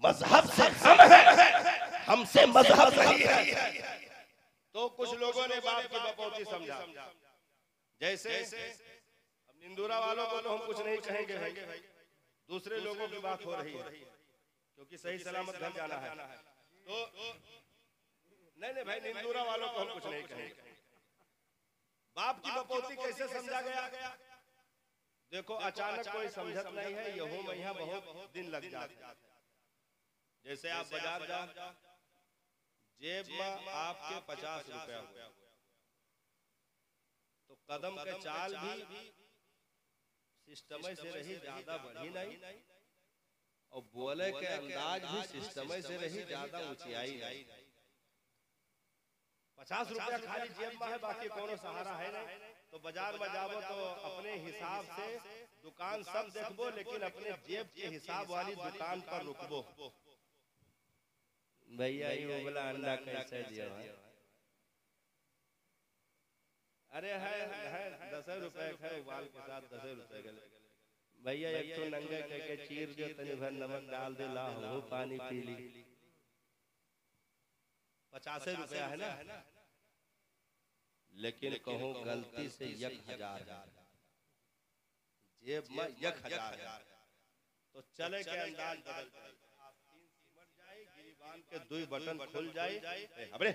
मजहब से हम हैं, हमसे मजहब नहीं है। तो कुछ लोगों ने बाप की बपौती समझा। जैसे अब निंदूरा वालों को तो हम कुछ नहीं कहेंगे भाई, दूसरे लोगों की बात हो रही है क्योंकि सही सलामत घर जाना है। तो नहीं भाई, निंदूरा वालों को हम कुछ नहीं कहेंगे। बाप की बपौती कैसे समझा गया? देखो, अचानक कोई समझत नहीं है, यहू मैया बहुत दिन लग जाता है। जैसे आप बाजार जाओ, जेब में आपके 50 रुपया हुआ तो कदम के चाल भी सिस्टम से रही, ज्यादा बढ़ी नहीं, और बोले के अंदाज भी सिस्टम से रही, ज्यादा ऊंचाई नहीं। 50 रुपया खाली जेब में है, बाकी कोनो सहारा है नहीं। तो बाजार में जाबो तो अपने हिसाब से दुकान सब देखबो, लेकिन अपने जेब के हिसाब वाली दुकान पर रुकबो। भैया ये वाला अंडा कैसे दिया है? अरे है 10 रुपए है, उबाल के साथ 10 रुपए के। भैया एक तो नंगे के चीर दे, तनी भर नमक डाल दे, ला हो पानी पी ली। 50 रुपया है ना, लेकिन कहूँ गलती से 1000 जेब में 1000 तो चले के अंदाज बदल जाए। गिरीबान के 2 बटन खुल जाए, अबरे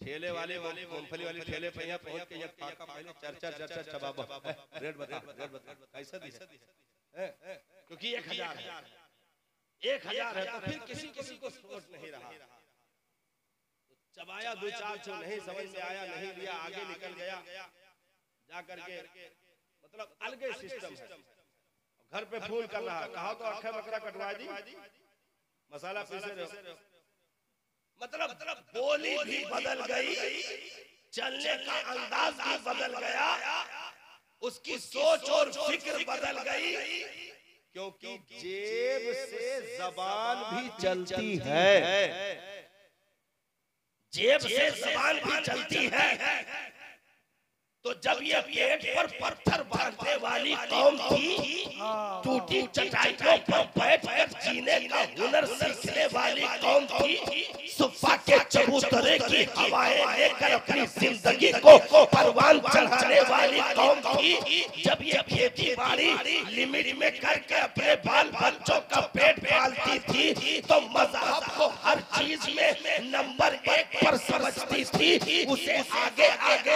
ठेले वाले मूंगफली वाली ठेले पे यहाँ पहुंच के एक फाका पहले चर्चा चबाबा रेट बता कैसे दी है? क्योंकि 1000 है तो फिर किसी को सोच नहीं रहा। चबाया 2-4 जो नहीं समझ में आया, नहीं लिया, आगे निकल गया, जा करके मतलब अलग सिस्टम है। घर पे फोन कर रहा, कहा तो अट्ठा बकरा कटवा दी, मसाला पीसे रहो। मतलब बोली भी बदल गई, चलने का अंदाज भी बदल गया, उसकी सोच और फिक्र बदल गई, क्योंकि जेब से जबान भी चलती है। जेब से जबान भी चलती है। तो जब ये पेट पर पत्थर बांधने वाली कौम थी, टूटी चटाइयों पर बैठकर जीने का हुनर सीखने वाली कौम थी, सुफा के चबूतरे की हवाएं लेकर अपनी जिंदगी को परवान चढ़ाने वाली कौम थी, जब ये खेती बाड़ी लिमिट में करके अपने बाल बच्चों का पेट पालती थी, तो मजहब को हर चीज में नंबर 1 पर समझती थी, उसे आगे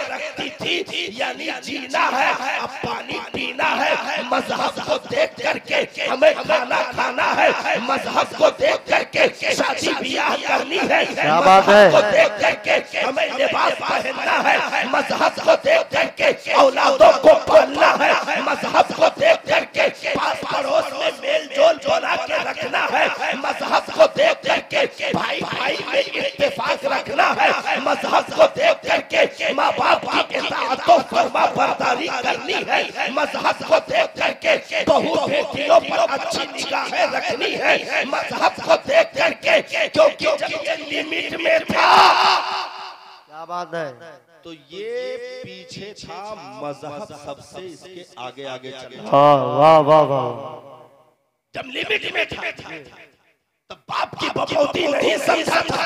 रखती थी। यानी जीना है, अब पानी पीना है, मजहब को देख करके हमें खाना है, मजहब को देख करके शादी ब्याह करनी है, मजहब को देख करके हमें लिबास पहनना है, मजहब को देख करके औलादों को पालना है, मजहब को देख करके पास पड़ोस में मेल जोल बना के रखना है, मजहब को देख करके भाई में इत्तेफाक रखना है, मजहब को देख करके माँ बाप की इताअत को फरमा बरदारी करनी है, मजहब को देख करके बहू बेटियों पर अच्छी निगाहें रखनी है, मजहब को देख करके, क्योंकि जब ये लिमिट में था, क्या बात है, तो ये पीछे था, मजहब सबसे इसके आगे चल रहा। वाह वाह वाह। जब लिमिट में था तब बाप की बपौती नहीं समझा था,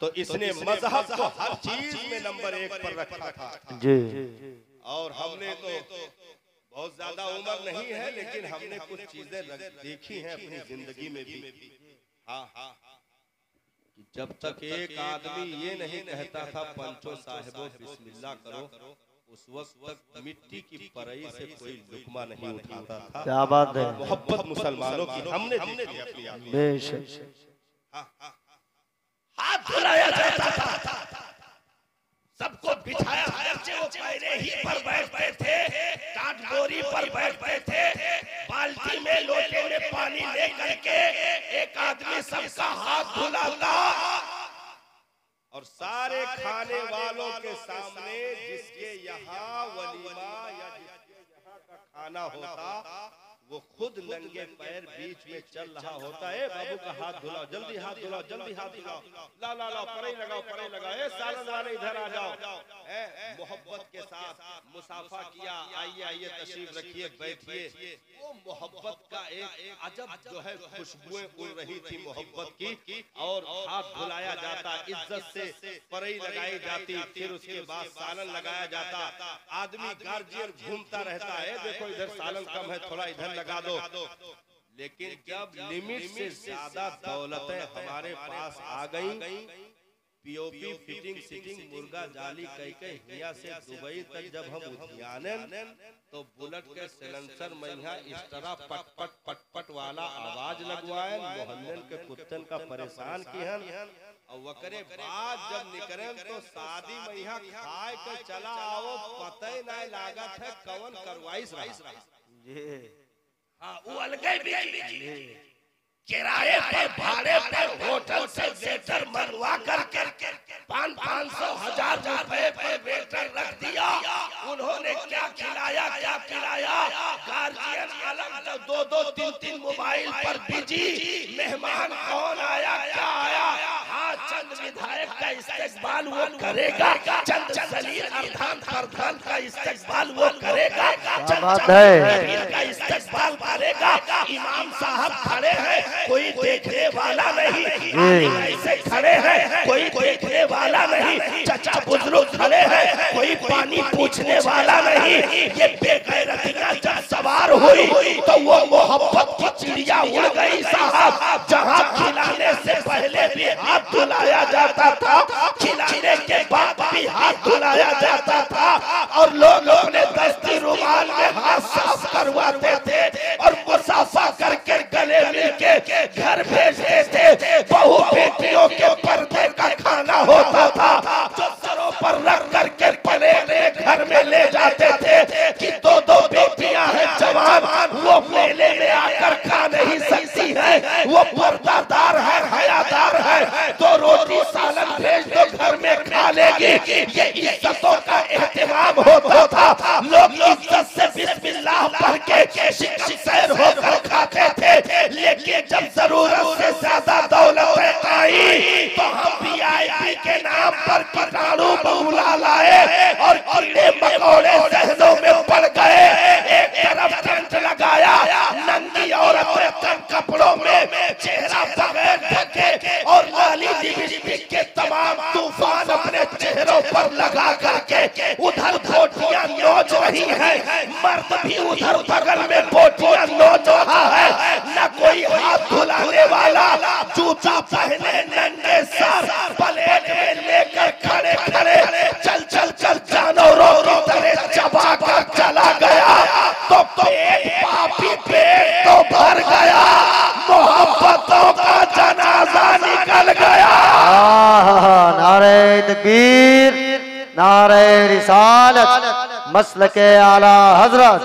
तो इसने मजहब को हर चीज में नंबर 1 पर रखा था जी। और हमने तो बहुत ज्यादा उम्र नहीं है, लेकिन हमने कुछ चीजें देखी हैं अपनी जिंदगी में भी। हाँ, जब तक एक आदमी ये नहीं कहता था पंचो साहिबो बिस्मिल्लाह करो, उस वक्त तक मिट्टी की परई से कोई लुकमा नहीं उठाता था। क्या बात है। मोहब्बत मुसलमानों की हमने देखी अपनी। बेशक। हाथ धुलाया जाता था, सबको बिठाया, वो पैरे ही पर बैठते थे, टाट बोरी पर बैठते थे, बाल्टी में लोटे में पानी लेकर के एक आदमी सबका हाथ धुलाता, और सारे खाने वालों के सामने जिसके यहाँ वलीमा या जिसके यहाँ का खाना होता, वो खुद नंगे पैर बीच में चल रहा होता है। बाबू का हाथ धुलाओ, जल्दी हाथ धुलाओ, जल्दी हाथ धुलाओ, ला ला ला परे लगाओ, परे लगाओ, ए सालन वाले इधर आ जाओ। मोहब्बत के साथ मुसाफा किया, आइए आइए तशरीफ रखिए, बैठिए। वो मोहब्बत का एक अजब जो है खुशबुएं उड़ रही थी मोहब्बत की, और हाथ धुलाया जाता, इज्जत से परई लगाई जाती, फिर उसके बाद सालन लगाया जाता। आदमी गार्जियन घूमता रहता है, देखो इधर सालन कम है, थोड़ा इधर लगा दो। लेकिन जब लिमिट से ज्यादा दौलतें हमारे पास आ गई, पीओपी फिटिंग सिटिंग मुर्गा जाली कई कई हिया से दुबई तक जब हम उद्यानन, तो बुलेट के सिलेंसर में यहाँ इस तरह पट पट पट पट वाला आवाज लगवाए, मोहल्लन के कुत्तन का परेशान किहन। और वकरे बाद जब निकले तो शादी में यहाँ खाए के चला आओ, पता ही नहीं लागत है कवन करवाइस रहा। हाँ वो अलगे भी किराए पर भाड़े पर होटल से वेटर मंगवा करके 500-1000 रुपए पर वेटर रख दिया। उन्होंने क्या खिलाया क्या पिलाया, गार्जियन अलग, 2-2 3-3 मोबाइल पर बिजी, मेहमान कौन आया क्या आया। हाँ, चंद विधायक का इस्तेकबाल वो करेगा, चंद जलील अर्थान प्रधान का इस्तेकबाल वो करेगा, चंद का इस्तेकबाल करेगा। इमाम साहब खड़े हैं, कोई देखने वाला नहीं, ऐसे खड़े हैं कोई देखने वाला नहीं, चचा बुजुर्ग खड़े हैं कोई पानी पूछने वाला नहीं। ये बेगैरतियां जब सवार हुई तो वो मोहब्बत की चिड़िया उड़ गई साहब। जहां खिलाने से पहले भी हाथ धुलाया जाता था, खिलाने के बाद भी हाथ धुलाया जाता था, और लोग अपने दस्ती रुमाल में हाथ साफ करवाते थे और मुसाफा करके गले मिलके घर भेजते थे। बहू बेटियों के पर्दे का खाना होता था जो सरों पर रख करके प्लेट घर में ले जाते थे कि 2-2 बेटियां हैं जवान, वो मेले में आकर खा नहीं सकती है, वो पर्दादार है, हयादार है, 2 रोटी सालन भेज दो घर में खा लेगी। ये इज्जतों का एहतमाम होता था। लोग इज्जत से बिस्मिल्लाह पढ़ के शिक्षक सैर होकर खाते थे। लेकिन जब जरूरत से ज्यादा दौलत आई तो हम वीआईपी के नाम पर कीटाणु बहुला लाए और कीड़े मकोड़े जहनों में पड़ गए। एक तरफ टेंट लगाया, नंगी औरतें कम कपड़ों में चेहरा बगैर ढके और लाली लिपस्टिक के तमाम तूफान अपने चेहरों पर लगा करके उधर बोटियां नोच रही हैं, मर्द भी उधर बगल में बोटियां नोच रहा है। न कोई हाथ धुलाने वाला, जूता पहने नंगे सर प्लेट में लेकर खड़े खड़े चल चल चल जानवरों की तरह चबा कर चला गया। तो पेट पापी पेट तो भर गया, मोहब्बतों का जनाजा निकल गया। नारे तकबीर, नारे रिसालत, मसलके आला हजरत,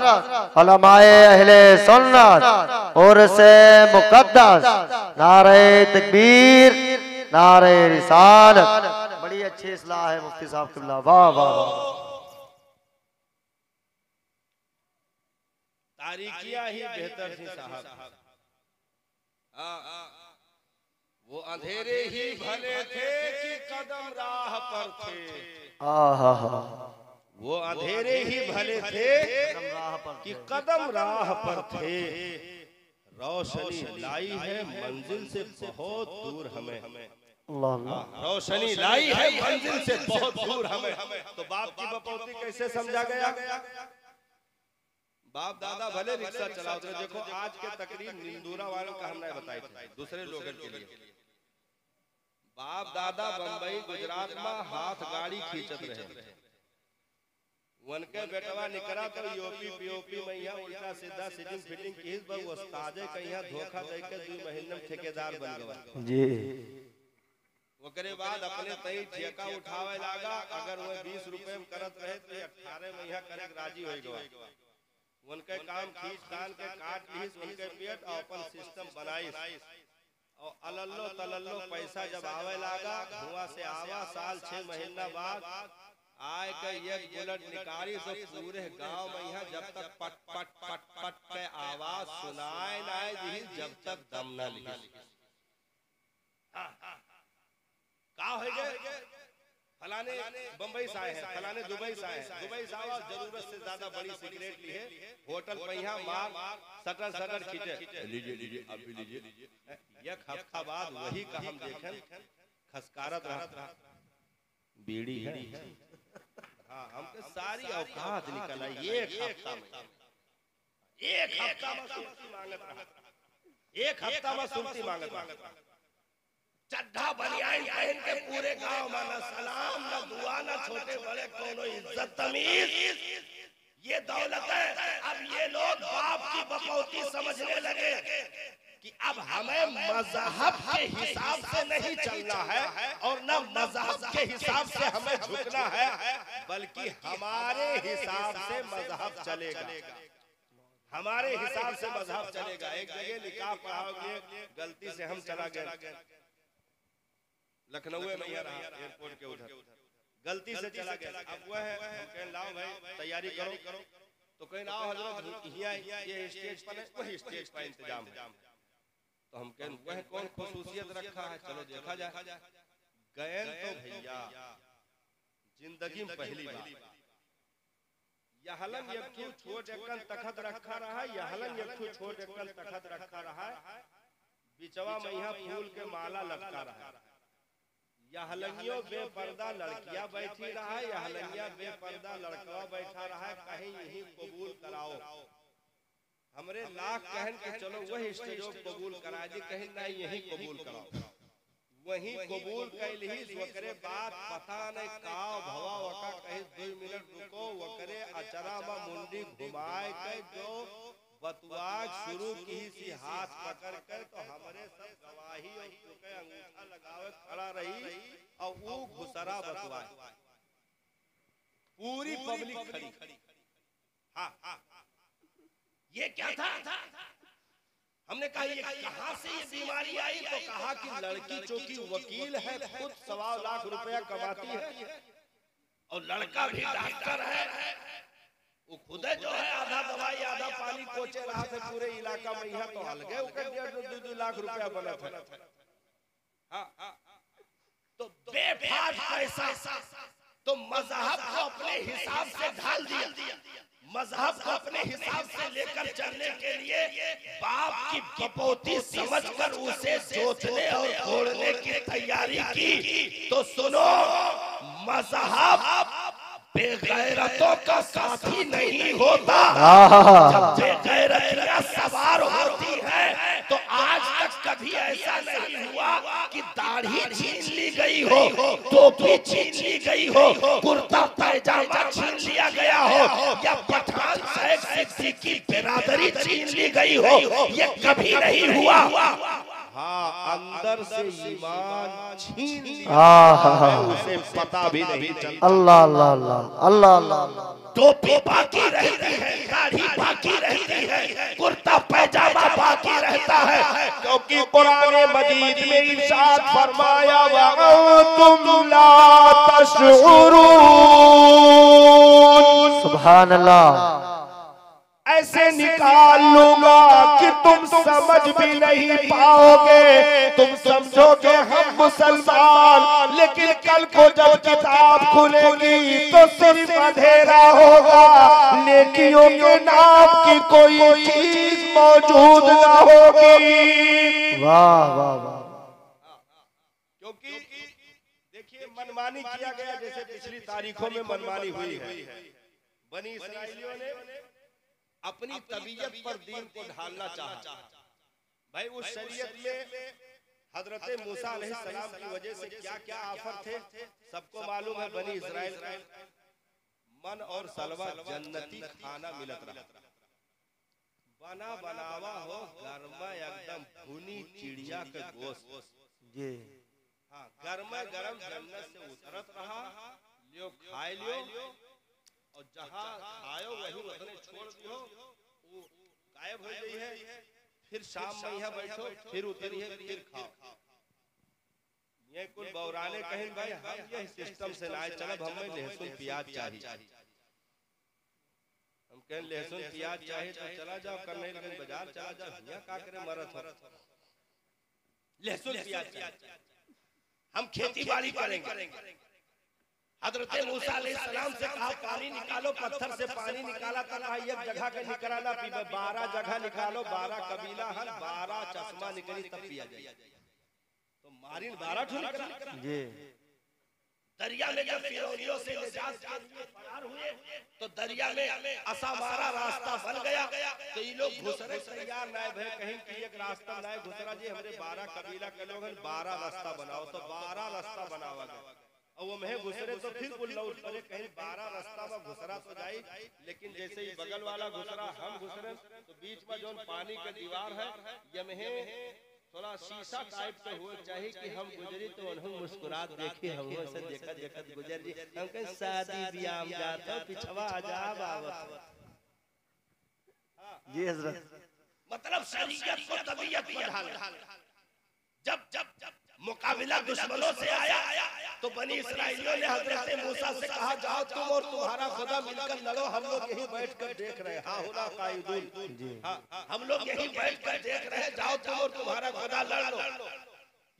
उलमाए अहले सुन्नत और से मुकद्दस, नारे तकबीर, नारे रिसालत। बड़ी अच्छी इस्लाह है मुफ्ती साहब किबला, वाह वाह वाह। तारीकियां ही बेहतर थी साहब। वो अंधेरे ही भले थे कि कदम राह पर थे। वो अंधेरे ही भले थे कि कदम राह पर थे। रोशनी लाई है मंजिल से बहुत दूर हमें, रोशनी लाई है मंजिल से बहुत दूर हमें। तो बाप की बपौती कैसे समझा गया? बाप दादा भले रिक्शा चलाते, देखो आज के तकरीर निंदूरा वालों का हमने बताई थी, दूसरे लोगों के लिए। बाप दादा बंबई गुजरात में हाथ गाड़ी खींचत रहे, उनके बेटवा निकला तो यूपी पीओपी में यहाँ उल्टा सीधा सिटिंग फिटिंग की बहु उस्तादे के यहाँ धोखा देके 2 महीने में ठेकेदार बन गया जी। ओकरे बाद अपने तई ठेका उठावे लागा, अगर वो 20 रुपए में करत रहे तो 18 में यहाँ करे राजी हो गया। उनके काम खींच तान के काट ली, उनके पेट और अपन सिस्टम बनाई और अलल्लो तलल्लो पैसा जब आवे लागा, धुआं से आवा। साल 6 महीना बाद आए के एक बुलेट निकाली तो पूरे गांव में यहाँ जब तक पट पट पट पट के आवाज बात सुनाए ना दी जब तक दम ना ली। का हो गए फलाने बंबई से आए हैं, फलाने दुबई से आए हैं, दुबई से आवा जरूरत से ज्यादा बड़ी सिगरेट ली है, होटल पहिया मार सटर सटर खींचे, लीजिए लीजिए आप भी लीजिए। एक हफ्ता बाद वही का हम देखें खसकारत रहा बीड़ी है। हाँ हमके सारी औकात निकल आई एक हफ्ता में, एक हफ्ता में सुर्ती मांगत रहा, एक हफ्ता में सुर्ती मांगत रहा। चड्ढा बनियान पहन के पूरे गांव में न सलाम न दुआ न छोटे बड़े कोनो इज्जत तमीज, ये दौलत है। अब ये लोग बाप की बपौती समझने लगे कि अब हमें मजहब के हिसाब से नहीं चलना है और न मजहब के हिसाब से हमें झुकना है, बल्कि हमारे हिसाब से मजहब चलेगा, हमारे हिसाब से मजहब चलेगा। एक जगह निकाह पढ़ाओगे, गलती से हम चला गए लखनऊ में एयरपोर्ट के उधर, गलती से चला गया। अब वह है हम कहें लाओ भाई तैयारी करो, तो कहीं लाओ हजरत ये स्टेज पर है, वही स्टेज पर इंतजाम है। तो हम कहें वह कौन खुसूसियत रखा है, चलो देखा जाए। गए तो भैया जिंदगी में पहली बार यहलन यक्खू छोट एकन तखत रखा रहा, यहलन यक्खू छोट एकन तखत रखा रहा, बिचवा मैया फूल के माला लटका रहा। यहलनियों बेपर्दा लड़कियां बैठी रहा है, यहलनिया बेपर्दा लड़का बैठा रहा है, कहीं यही कबूल कराओ। हमरे लाख कहन के चलो वही स्टेजो कबूल करा दी, कहीं नहीं यही कबूल कराओ। वही कबूल कैली वकरे बात पता नहीं का भवा वका कहीं 2 मिनट रुको, वकरे अचरा में मुंडी घुमाए के जो बतवाग शुरू की सी हाथ पकड़ कर, तो हमारे सब गवाही और चुके अंगूठा लगावे खड़ा रही और वो घुसरा बतवाए पूरी पब्लिक खड़ी। हाँ ये क्या था? हमने कहा ये कहां से ये बीमारी आई, तो कहा कि लड़की चूंकि वकील है, खुद 1.25 लाख रुपया कमाती है और लड़का भी डॉक्टर है, वो खुद जो है आधा दवाई आधा पानी कोचे रहा थे पूरे इलाका में, यहाँ तो हल गए 1.5-2 लाख रुपया बना था। हाँ तो बेफाज पैसा तो मजहब को अपने हिसाब से ढाल दिया, मजहब को अपने हिसाब से लेकर चलने के लिए बाप की बपौती समझकर उसे जोतने और तोड़ने की तैयारी की। तो सुनो, मजहब बेगैरतों का साथी नहीं होता। जब बेगैरतियां सवार होती है तो आज तक कभी ऐसा नहीं हुआ कि दाढ़ी छीन ली गई हो, टोपी छीन ली गई हो, कुर्ता पैजामा छीन लिया गया हो, या पठान साहब सिद्दीकी की बिरादरी छीन ली गई हो, ये कभी नहीं हुआ। हाँ अंदर से ईमान छीन लिया, उसे पता भी नहीं चलता। अल्लाह अल्लाह अल्लाह अल्लाह। टोपी बाकी रहती है, दाढ़ी बाकी रहती है, कुर्ता पैजामा बाकी रहता है, क्योंकि कुरान मजीद में इरशाद फरमाया वअंतुम ला तशउरून। सुभान अल्लाह। ऐसे निकाल लूंगा कि तुम समझ भी नहीं पाओगे, तुम समझोगे हम मुसलमान, लेकिन कल को जब किताब खुलेगी तो सिर्फ अंधेरा होगा, नेकियों के नाम की कोई चीज मौजूद न होगी। वाह वाह वाह। क्योंकि देखिए मनमानी किया गया, जैसे पिछली तारीखों में मनमानी हुई है। बनी इस्राएलियों ने अपनी तबीयत पर दीन को ढालना चाहा। भाई उस शरीयत में हजरत मूसा अलैहिस्सलाम की वजह से क्या क्या आफर थे सबको मालूम है। बनी इस्राएल मन और सलवा जन्नती खाना मिलत रहा, बना बनावा हो गर्मा एकदम भुनी चिड़िया के गोश्त जी। हाँ गर्मा गरम जन्नत से उतरत रहा, लियो खाए लियो, और जहाँ खायो वही उसने छोड़ दियो, वो गायब हो गई है। फिर शाम में यहाँ बैठो, फिर उतरिए, फिर खाओ। ये कुल बौराने कहें भाई हम ये सिस्टम से लाए चलब, हमें लहसुन प्याज चाहिए। हम कहें लहसुन प्याज चाहे तो चला जाओ कन्हैयागंज बाजार चला जाओ, यहाँ का करे मरत हो लहसुन प्याज। हम खेती बाड़ी करेंगे। हजरत मूसा अलैहिस्सलाम से कहा पानी निकालो, पत्थर से पानी निकाला था, कहा एक जगह का निकालना पीबे, 12 जगह निकालो, 12 कबीला हल, 12 चश्मा निकली तब पिया जाए। तो मारिन 12 ठो निकला जी। दरिया में जब फिरौनियों से निजात के लिए फरार हुए तो दरिया में असामारा रास्ता बन गया। तो ये लोग घुसरे तैयार ना भय, कहीं कि एक रास्ता ना घुसरा जी, हमारे 12 कबीला के लोग 12 रास्ता बनाओ, तो 12 रास्ता बनावा गया। और वो में घुसरे तो फिर लौट पड़े, कहीं 12 रास्ता में घुसरा तो जाई, लेकिन जैसे ही बगल वाला घुसरा हम घुसरे तो बीच में जो पानी का दीवार है ये में थोड़ा शीशा टाइप का हुआ चाहिए कि हम गुजरी तो उन्हें मुस्कुरात देखी, हम से देखा देखा गुजर जी, हम कहीं शादी ब्याह में जाता पिछवा अजाब आवत जी हजरत। मतलब शरीयत को तबीयत में ढाल। जब मुकाबला दुश्मनों से आया तो बनी इस्राएलियों ने हजरत मूसा से कहा जाओ तुम और तुम्हारा खुदा मिलकर लड़ो, हम लोग यहीं बैठकर देख रहे हैं। हाँ होना कायदुल, हम लोग यहीं बैठकर देख रहे हैं, जाओ तुम और तुम्हारा खुदा लड़ लो।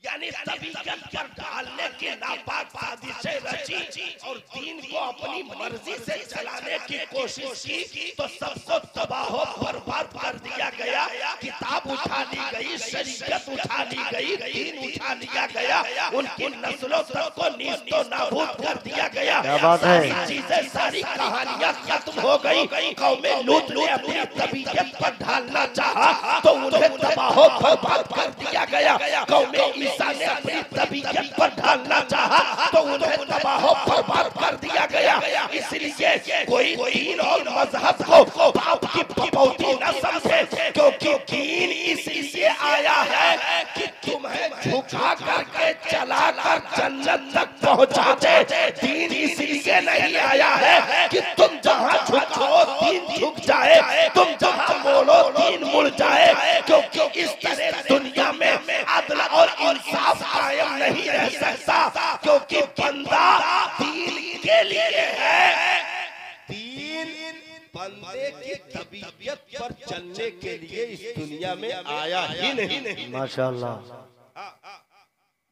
यानी तबीयत पर डालने की नापाक साजिशें रची और दीन को अपनी मर्जी से चलाने की कोशिश की तो सबको तबाह बर्बाद कर दिया गया। किताब उठा ली गई, शरीयत उठा ली गई, दीन उठा लिया गया, उनकी नस्लों तक को नीस्तो नाबूद कर दिया गया। क्या बात है? सारी चीजें, सारी कहानियां खत्म हो गई। कौमे लूत ने अपनी तबीयत पर ढालना चाहा तो उन्हें तबाह बर्बाद कर दिया गया। कौमे ईसा ने अपनी तबीयत पर ढालना चाहा तो उन्हें तबाह बर्बाद कर दिया गया। इसलिए कोई दीन और मजहब को बाप की पपौती न समझे, क्योंकि दीन इसलिए आया है कि तुम्हें झुका करके चला कर जन्नत तक पहुंचा दे। दीन इसलिए नहीं आया है कि तुम जहां झुकाओ दीन झुक जाए, तुम जहां मोड़ो दीन मुड़ जाए, क्योंकि इस तरह दुनिया में अदल और इंसाफ कायम नहीं रह सकता, क्योंकि बंदा दीन के लिए है। दीन बंदे की तबीयत पर चलने के लिए इस दुनिया में आया ही नहीं। माशाअल्लाह।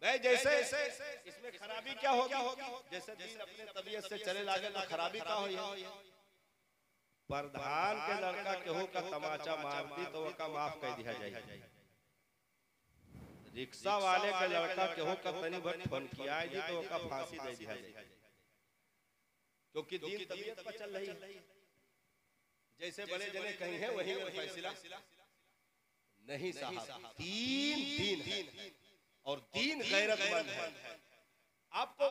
मैं जैसे इसमें खराबी क्या होगी, जैसे दीन अपने तबीयत से चले लागे तो खराबी क्या होगी। प्रधान के लड़का केहू का तमाचा मार दी तो वका माफ कर दिया जाए। रिक्शा वाले का लड़का केहू का तनी भर फोन किया दी तो वका फांसी दे दिया जाए, क्योंकि दीन तबीयत पर चल रही है। जैसे बड़े जने कहीं है वही फैसला नहीं साहब, दीन और दीन गैरतमंद है। आपको